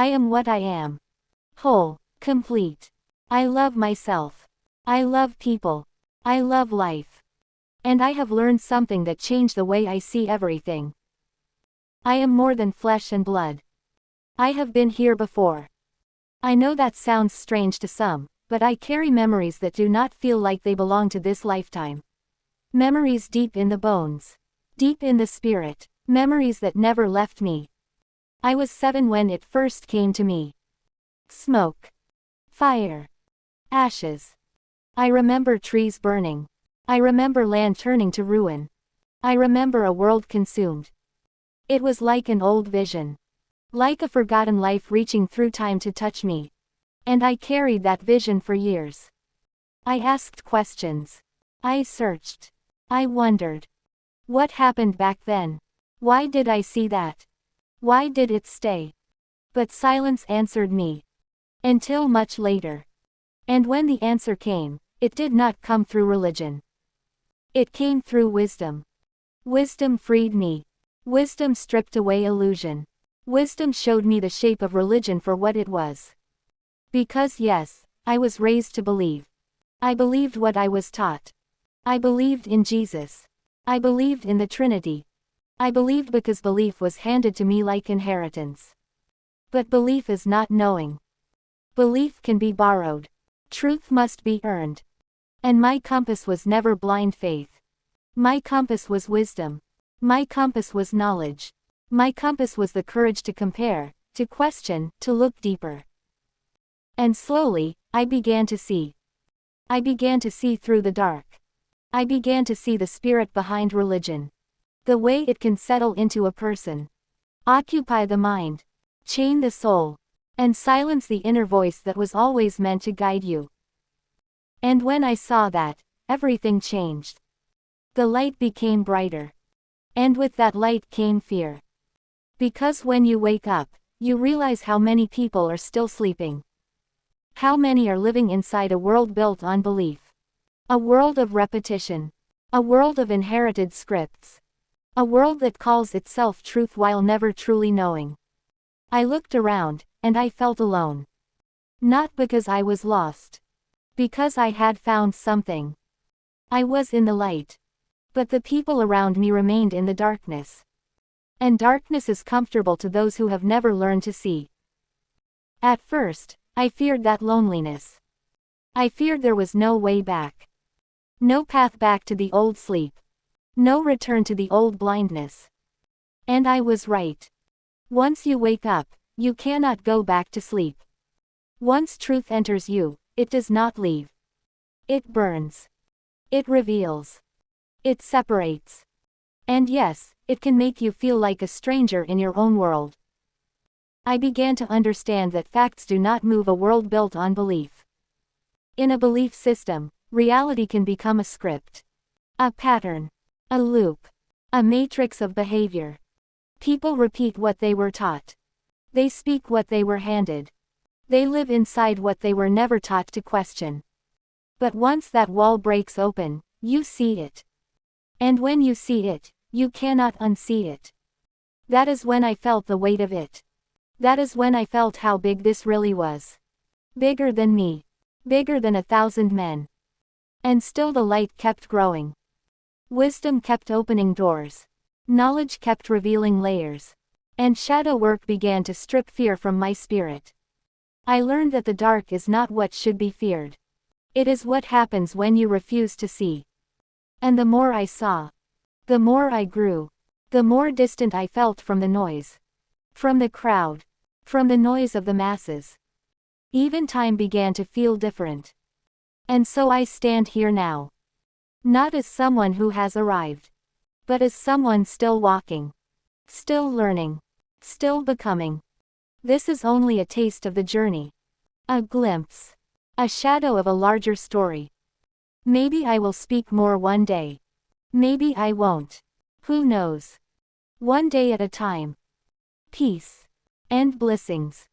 I am what I am. Whole, complete. I love myself. I love people. I love life. And I have learned something that changed the way I see everything. I am more than flesh and blood. I have been here before. I know that sounds strange to some, but I carry memories that do not feel like they belong to this lifetime. Memories deep in the bones. Deep in the spirit. Memories that never left me. I was 7 when it first came to me. Smoke. Fire. Ashes. I remember trees burning. I remember land turning to ruin. I remember a world consumed. It was like an old vision. Like a forgotten life reaching through time to touch me. And I carried that vision for years. I asked questions. I searched. I wondered. What happened back then? Why did I see that? Why did it stay? But silence answered me. Until much later. And when the answer came, it did not come through religion. It came through wisdom. Wisdom freed me. Wisdom stripped away illusion. Wisdom showed me the shape of religion for what it was. Because yes, I was raised to believe. I believed what I was taught. I believed in Jesus. I believed in the Trinity. I believed because belief was handed to me like inheritance. But belief is not knowing. Belief can be borrowed. Truth must be earned. And my compass was never blind faith. My compass was wisdom. My compass was knowledge. My compass was the courage to compare, to question, to look deeper. And slowly, I began to see. I began to see through the dark. I began to see the spirit behind religion. The way it can settle into a person. Occupy the mind. Chain the soul. And silence the inner voice that was always meant to guide you. And when I saw that, everything changed. The light became brighter. And with that light came fear. Because when you wake up, you realize how many people are still sleeping. How many are living inside a world built on belief. A world of repetition. A world of inherited scripts. A world that calls itself truth while never truly knowing. I looked around, and I felt alone. Not because I was lost. Because I had found something. I was in the light. But the people around me remained in the darkness. And darkness is comfortable to those who have never learned to see. At first, I feared that loneliness. I feared there was no way back. No path back to the old sleep. No return to the old blindness. And I was right. Once you wake up, you cannot go back to sleep. Once truth enters you, it does not leave. It burns. It reveals. It separates. And yes, it can make you feel like a stranger in your own world. I began to understand that facts do not move a world built on belief. In a belief system, reality can become a script. A pattern. A loop. A matrix of behavior. People repeat what they were taught. They speak what they were handed. They live inside what they were never taught to question. But once that wall breaks open, you see it. And when you see it, you cannot unsee it. That is when I felt the weight of it. That is when I felt how big this really was. Bigger than me. Bigger than 1,000 men. And still the light kept growing. Wisdom kept opening doors. Knowledge kept revealing layers. And shadow work began to strip fear from my spirit. I learned that the dark is not what should be feared. It is what happens when you refuse to see. And the more I saw, the more I grew. The more distant I felt from the noise. From the crowd. From the noise of the masses. Even time began to feel different. And so I stand here now. Not as someone who has arrived. But as someone still walking. Still learning. Still becoming. This is only a taste of the journey. A glimpse. A shadow of a larger story. Maybe I will speak more one day. Maybe I won't. Who knows? One day at a time. Peace. And blessings.